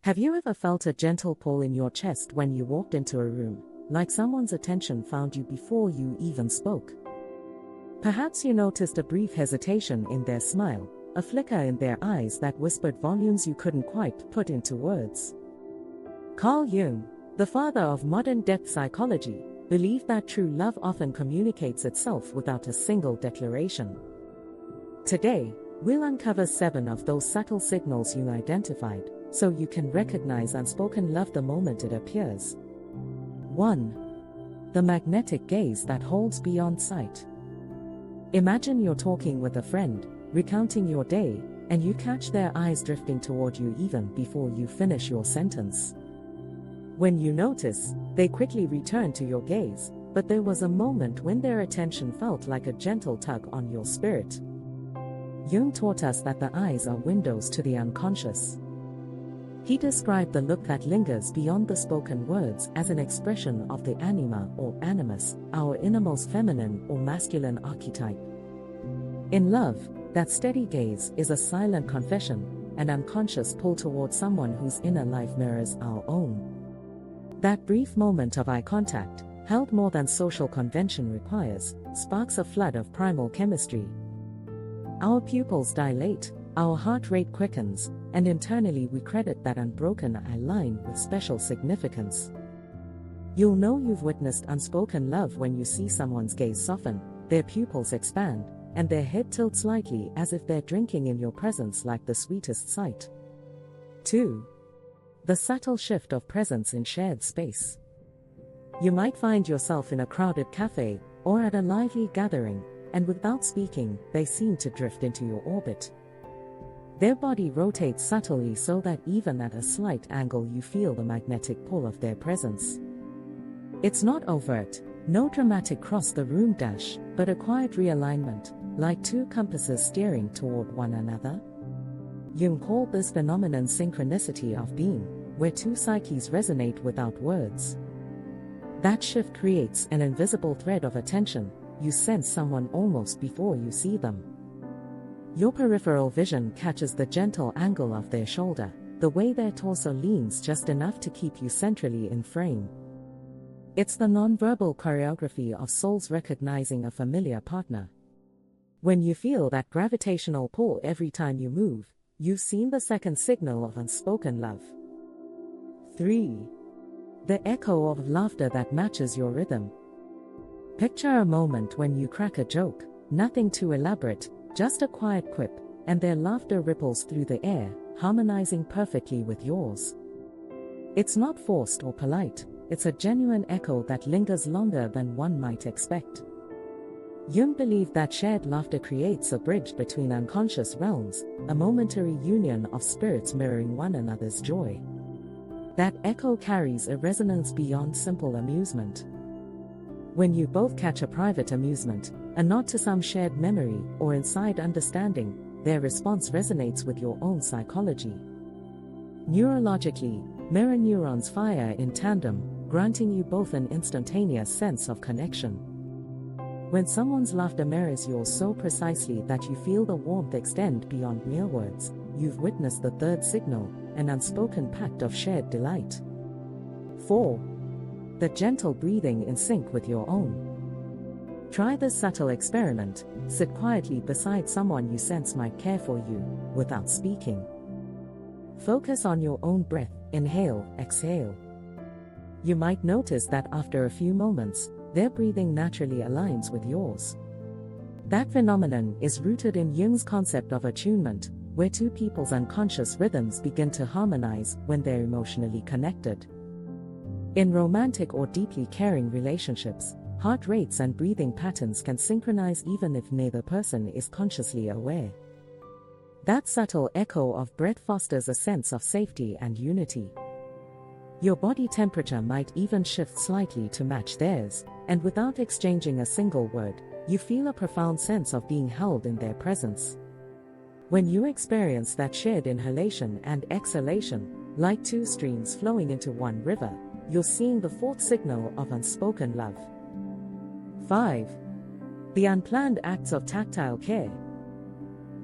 Have you ever felt a gentle pull in your chest when you walked into a room, like someone's attention found you before you even spoke? Perhaps you noticed a brief hesitation in their smile, a flicker in their eyes that whispered volumes you couldn't quite put into words. Carl Jung, the father of modern depth psychology, believed that true love often communicates itself without a single declaration. Today, we'll uncover 7 of those subtle signals you identified, so you can recognize unspoken love the moment it appears. 1. The magnetic gaze that holds beyond sight. Imagine you're talking with a friend, recounting your day, and you catch their eyes drifting toward you even before you finish your sentence. When you notice, they quickly return to your gaze, but there was a moment when their attention felt like a gentle tug on your spirit. Jung taught us that the eyes are windows to the unconscious. He described the look that lingers beyond the spoken words as an expression of the anima or animus, our innermost feminine or masculine archetype. In love, that steady gaze is a silent confession, an unconscious pull toward someone whose inner life mirrors our own. That brief moment of eye contact, held more than social convention requires, sparks a flood of primal chemistry. Our pupils dilate, our heart rate quickens, and internally we credit that unbroken eye line with special significance. You'll know you've witnessed unspoken love when you see someone's gaze soften, their pupils expand, and their head tilt slightly as if they're drinking in your presence like the sweetest sight. 2. The subtle shift of presence in shared space. You might find yourself in a crowded cafe, or at a lively gathering, and without speaking, they seem to drift into your orbit. Their body rotates subtly so that even at a slight angle you feel the magnetic pull of their presence. It's not overt, no dramatic cross-the-room dash, but a quiet realignment, like 2 compasses steering toward one another. Jung called this phenomenon synchronicity of being, where 2 psyches resonate without words. That shift creates an invisible thread of attention. You sense someone almost before you see them. Your peripheral vision catches the gentle angle of their shoulder, the way their torso leans just enough to keep you centrally in frame. It's the nonverbal choreography of souls recognizing a familiar partner. When you feel that gravitational pull every time you move, you've seen the second signal of unspoken love. 3. The echo of laughter that matches your rhythm. Picture a moment when you crack a joke, nothing too elaborate, just a quiet quip, and their laughter ripples through the air, harmonizing perfectly with yours. It's not forced or polite, it's a genuine echo that lingers longer than one might expect. Jung believed that shared laughter creates a bridge between unconscious realms, a momentary union of spirits mirroring one another's joy. That echo carries a resonance beyond simple amusement. When you both catch a private amusement, a nod to some shared memory, or inside understanding, their response resonates with your own psychology. Neurologically, mirror neurons fire in tandem, granting you both an instantaneous sense of connection. When someone's laughter mirrors yours so precisely that you feel the warmth extend beyond mere words, you've witnessed the third signal, an unspoken pact of shared delight. 4. The gentle breathing in sync with your own. Try this subtle experiment. Sit quietly beside someone you sense might care for you, without speaking. Focus on your own breath, inhale, exhale. You might notice that after a few moments, their breathing naturally aligns with yours. That phenomenon is rooted in Jung's concept of attunement, where 2 people's unconscious rhythms begin to harmonize when they're emotionally connected. In romantic or deeply caring relationships, heart rates and breathing patterns can synchronize even if neither person is consciously aware. That subtle echo of breath fosters a sense of safety and unity. Your body temperature might even shift slightly to match theirs, and without exchanging a single word, you feel a profound sense of being held in their presence. When you experience that shared inhalation and exhalation, like 2 streams flowing into one river, you're seeing the 4th signal of unspoken love. 5. The unplanned acts of tactile care.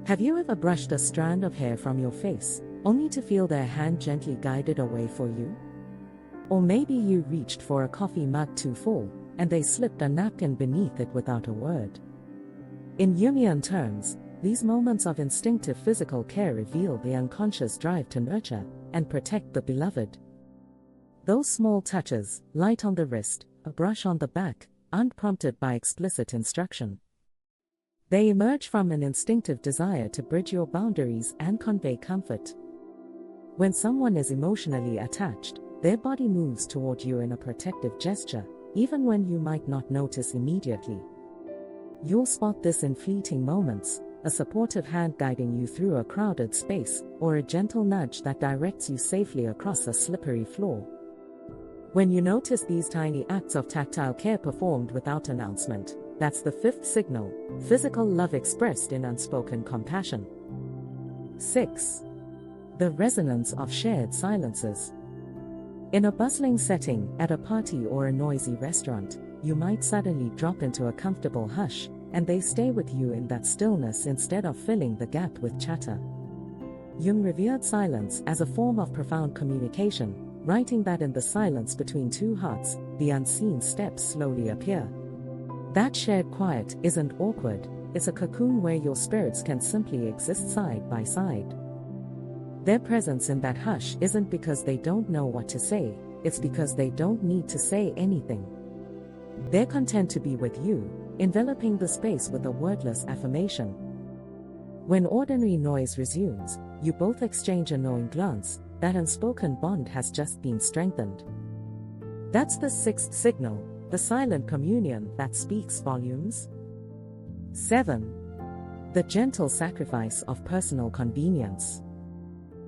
Have you ever brushed a strand of hair from your face, only to feel their hand gently guided away for you? Or maybe you reached for a coffee mug too full, and they slipped a napkin beneath it without a word. In Jungian terms, these moments of instinctive physical care reveal the unconscious drive to nurture and protect the beloved. Those small touches, light on the wrist, a brush on the back, aren't prompted by explicit instruction. They emerge from an instinctive desire to bridge your boundaries and convey comfort. When someone is emotionally attached, their body moves toward you in a protective gesture, even when you might not notice immediately. You'll spot this in fleeting moments, a supportive hand guiding you through a crowded space, or a gentle nudge that directs you safely across a slippery floor. When you notice these tiny acts of tactile care performed without announcement, that's the fifth signal, physical love expressed in unspoken compassion. 6. The resonance of shared silences. In a bustling setting, at a party or a noisy restaurant, you might suddenly drop into a comfortable hush, and they stay with you in that stillness instead of filling the gap with chatter. Jung revered silence as a form of profound communication, writing that in the silence between two hearts, the unseen steps slowly appear. That shared quiet isn't awkward, it's a cocoon where your spirits can simply exist side by side. Their presence in that hush isn't because they don't know what to say, it's because they don't need to say anything. They're content to be with you, enveloping the space with a wordless affirmation. When ordinary noise resumes, you both exchange a knowing glance. That unspoken bond has just been strengthened. That's the sixth signal, the silent communion that speaks volumes. 7. The gentle sacrifice of personal convenience.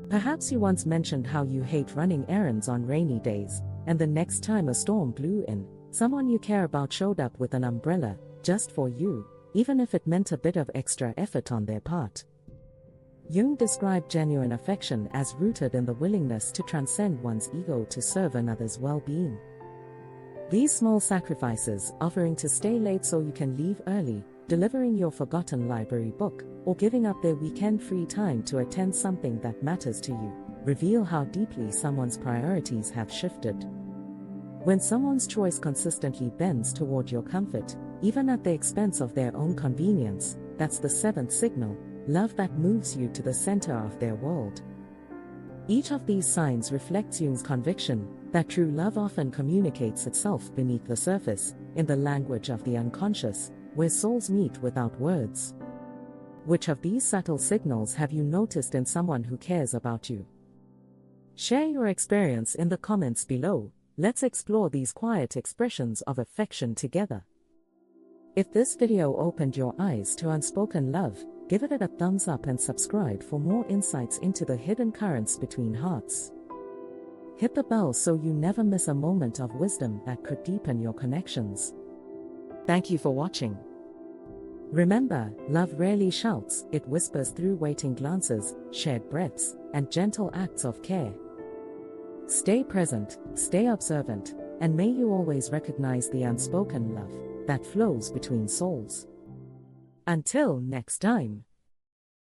Perhaps you once mentioned how you hate running errands on rainy days, and the next time a storm blew in, someone you care about showed up with an umbrella, just for you, even if it meant a bit of extra effort on their part. Jung described genuine affection as rooted in the willingness to transcend one's ego to serve another's well-being. These small sacrifices, offering to stay late so you can leave early, delivering your forgotten library book, or giving up their weekend free time to attend something that matters to you, reveal how deeply someone's priorities have shifted. When someone's choice consistently bends toward your comfort, even at the expense of their own convenience, that's the seventh signal, love that moves you to the center of their world. Each of these signs reflects Jung's conviction that true love often communicates itself beneath the surface, in the language of the unconscious, where souls meet without words. Which of these subtle signals have you noticed in someone who cares about you? Share your experience in the comments below. Let's explore these quiet expressions of affection together. If this video opened your eyes to unspoken love, give it a thumbs up and subscribe for more insights into the hidden currents between hearts. Hit the bell so you never miss a moment of wisdom that could deepen your connections. Thank you for watching. Remember, love rarely shouts, it whispers through waiting glances, shared breaths, and gentle acts of care. Stay present, stay observant, and may you always recognize the unspoken love that flows between souls. Until next time.